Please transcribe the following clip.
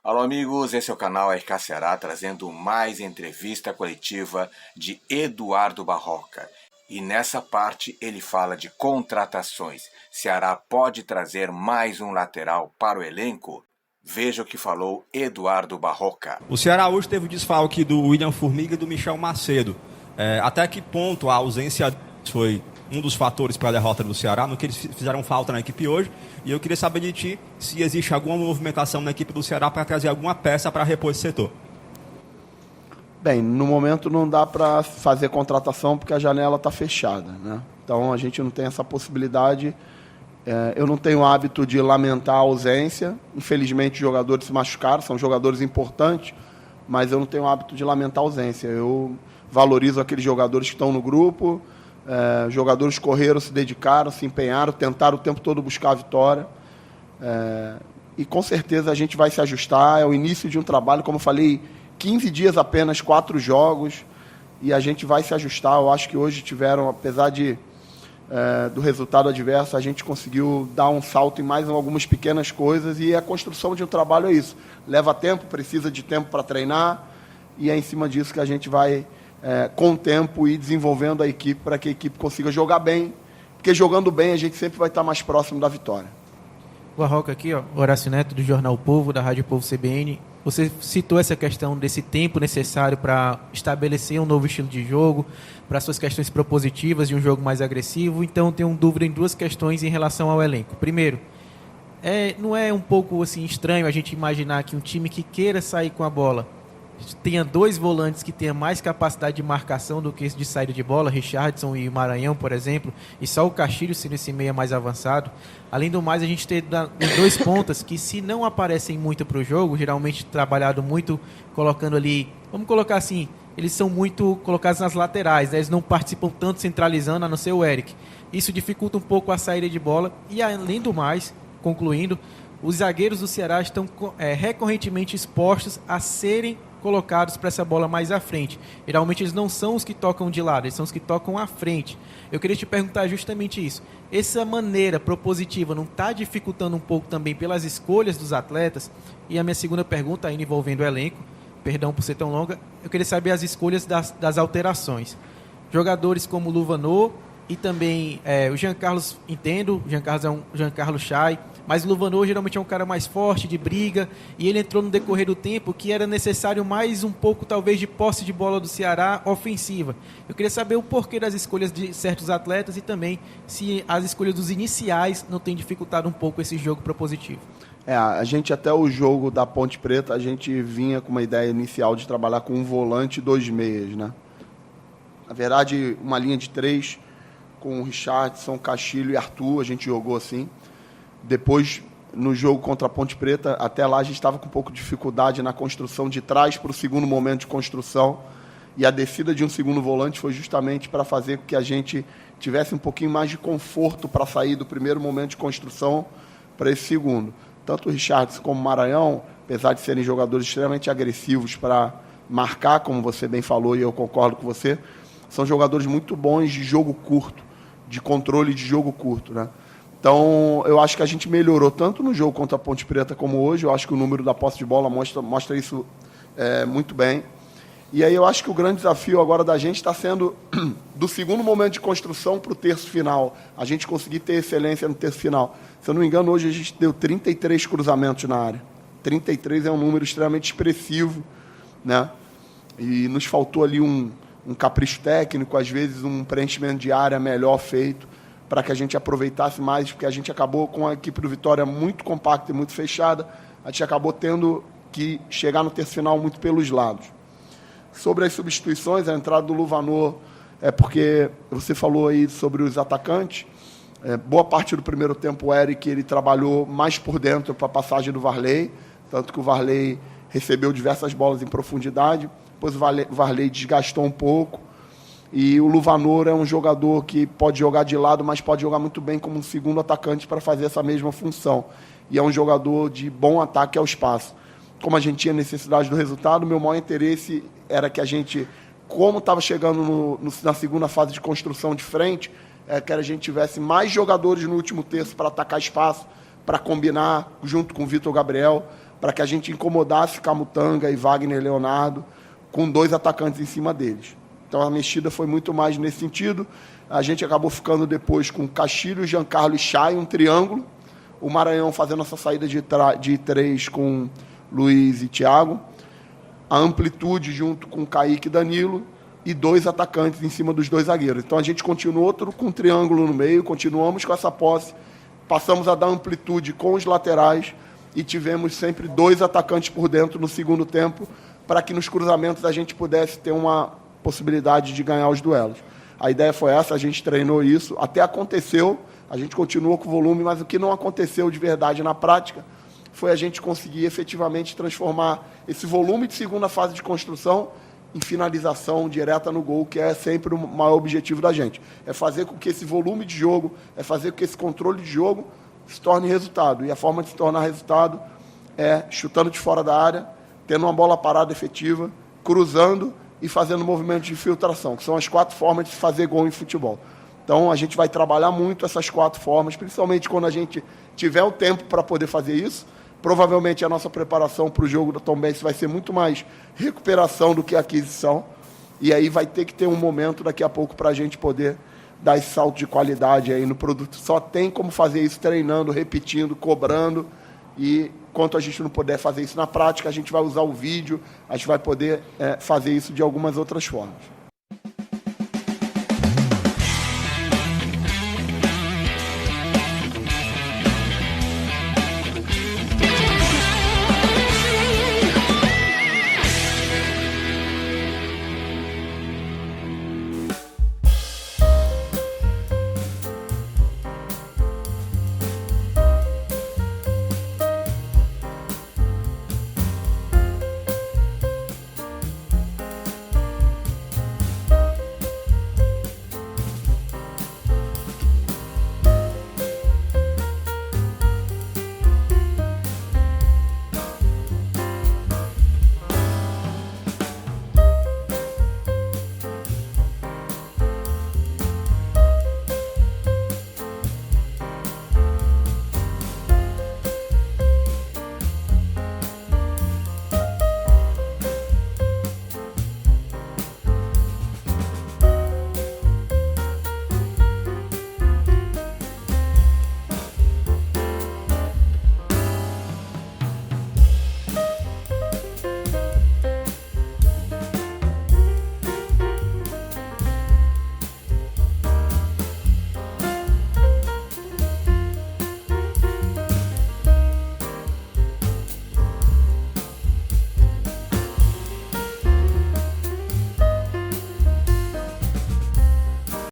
Alô amigos, esse é o canal RK Ceará trazendo mais entrevista coletiva de Eduardo Barroca. E nessa parte ele fala de contratações. Ceará pode trazer mais um lateral para o elenco? Veja o que falou Eduardo Barroca. O Ceará hoje teve o desfalque do William Formiga e do Michel Macedo. Até que ponto a ausência foi um dos fatores para a derrota do Ceará, no que eles fizeram falta na equipe hoje? E eu queria saber de ti se existe alguma movimentação na equipe do Ceará para trazer alguma peça para repor esse setor. Bem, no momento não dá para fazer contratação porque a janela está fechada, né? Então a gente não tem essa possibilidade. Eu não tenho o hábito de lamentar a ausência. Infelizmente os jogadores se machucaram, são jogadores importantes, mas eu não tenho o hábito de lamentar a ausência. Eu valorizo aqueles jogadores que estão no grupo. Jogadores correram, se dedicaram, se empenharam, tentaram o tempo todo buscar a vitória. E com certeza a gente vai se ajustar. É o início de um trabalho, como eu falei, 15 dias apenas, 4 jogos, e a gente vai se ajustar. Eu acho que hoje tiveram, apesar do resultado adverso, a gente conseguiu dar um salto em mais algumas pequenas coisas, e a construção de um trabalho é isso. Leva tempo, precisa de tempo para treinar, e é em cima disso que a gente vai, com o tempo, ir desenvolvendo a equipe para que a equipe consiga jogar bem, porque jogando bem a gente sempre vai estar mais próximo da vitória. Barroca aqui, Horácio Neto, do Jornal Povo, da Rádio Povo CBN. Você citou essa questão desse tempo necessário para estabelecer um novo estilo de jogo, para suas questões propositivas de um jogo mais agressivo. Então, tenho dúvida em duas questões em relação ao elenco. Primeiro, não é um pouco assim, estranho a gente imaginar que um time que queira sair com a bola tenha dois volantes que tenham mais capacidade de marcação do que de saída de bola, Richardson e Maranhão, por exemplo, e só o Castilho sendo esse meia mais avançado? Além do mais, a gente tem dois pontas que, se não aparecem muito para o jogo, geralmente trabalhado muito colocando ali, vamos colocar assim, eles são muito colocados nas laterais, né? Eles não participam tanto centralizando, a não ser o Eric. Isso dificulta um pouco a saída de bola. E além do mais, concluindo, os zagueiros do Ceará estão recorrentemente expostos a serem colocados para essa bola mais à frente. Geralmente eles não são os que tocam de lado, eles são os que tocam à frente. Eu queria te perguntar justamente isso. Essa maneira propositiva não está dificultando um pouco também pelas escolhas dos atletas? E a minha segunda pergunta, ainda envolvendo o elenco, perdão por ser tão longa, eu queria saber as escolhas das alterações. Jogadores como o Luvanor e também o Jean Carlos, entendo, o Jean Carlos é um Jean Carlos Chay, mas o Luvanor geralmente é um cara mais forte, de briga, e ele entrou no decorrer do tempo que era necessário mais um pouco, talvez, de posse de bola do Ceará ofensiva. Eu queria saber o porquê das escolhas de certos atletas e também se as escolhas dos iniciais não têm dificultado um pouco esse jogo propositivo. A gente, até o jogo da Ponte Preta, a gente vinha com uma ideia inicial de trabalhar com um volante e 2 meias, né? Na verdade, uma linha de 3, com o Richardson, Castilho e Arthur, a gente jogou assim. Depois, no jogo contra a Ponte Preta, até lá a gente estava com um pouco de dificuldade na construção de trás para o segundo momento de construção. E a descida de um segundo volante foi justamente para fazer com que a gente tivesse um pouquinho mais de conforto para sair do primeiro momento de construção para esse segundo. Tanto o Richardson como o Maranhão, apesar de serem jogadores extremamente agressivos para marcar, como você bem falou, e eu concordo com você, são jogadores muito bons de jogo curto, de controle de jogo curto, né? Então, eu acho que a gente melhorou tanto no jogo contra a Ponte Preta como hoje. Eu acho que o número da posse de bola mostra isso muito bem. E aí eu acho que o grande desafio agora da gente está sendo do segundo momento de construção para o terço final. A gente conseguir ter excelência no terço final. Se eu não me engano, hoje a gente deu 33 cruzamentos na área. 33 é um número extremamente expressivo, né? E nos faltou ali um capricho técnico, às vezes um preenchimento de área melhor feito, para que a gente aproveitasse mais, porque a gente acabou com a equipe do Vitória muito compacta e muito fechada, a gente acabou tendo que chegar no terço final muito pelos lados. Sobre as substituições, a entrada do Luvanor, porque você falou aí sobre os atacantes, boa parte do primeiro tempo o Eric ele trabalhou mais por dentro para a passagem do Varley, tanto que o Varley recebeu diversas bolas em profundidade, depois o Varley desgastou um pouco, e o Luvanor é um jogador que pode jogar de lado, mas pode jogar muito bem como um segundo atacante para fazer essa mesma função. E é um jogador de bom ataque ao espaço. Como a gente tinha necessidade do resultado, meu maior interesse era que a gente, como estava chegando na segunda fase de construção de frente, que a gente tivesse mais jogadores no último terço para atacar espaço, para combinar junto com o Vitor Gabriel, para que a gente incomodasse Camutanga e Wagner Leonardo com 2 atacantes em cima deles. Então a mexida foi muito mais nesse sentido. A gente acabou ficando depois com Castilho, Giancarlo e Chay, um triângulo. O Maranhão fazendo essa saída de 3 com Luiz e Thiago. A amplitude junto com Kaique e Danilo. E 2 atacantes em cima dos 2 zagueiros. Então a gente continuou com um triângulo no meio, continuamos com essa posse, passamos a dar amplitude com os laterais e tivemos sempre 2 atacantes por dentro no segundo tempo, para que nos cruzamentos a gente pudesse ter uma possibilidade de ganhar os duelos. A ideia foi essa, a gente treinou isso, até aconteceu, a gente continuou com o volume, mas o que não aconteceu de verdade na prática foi a gente conseguir efetivamente transformar esse volume de segunda fase de construção em finalização direta no gol, que é sempre o maior objetivo da gente. É fazer com que esse volume de jogo, é fazer com que esse controle de jogo se torne resultado. E a forma de se tornar resultado é chutando de fora da área, tendo uma bola parada efetiva, cruzando e fazendo movimentos de filtração, que são as 4 formas de se fazer gol em futebol. Então, a gente vai trabalhar muito essas 4 formas, principalmente quando a gente tiver o tempo para poder fazer isso. Provavelmente a nossa preparação para o jogo da Tombense vai ser muito mais recuperação do que aquisição. E aí vai ter que ter um momento daqui a pouco para a gente poder dar esse salto de qualidade aí no produto. Só tem como fazer isso treinando, repetindo, cobrando. E enquanto a gente não puder fazer isso na prática, a gente vai usar o vídeo, a gente vai poder fazer isso de algumas outras formas.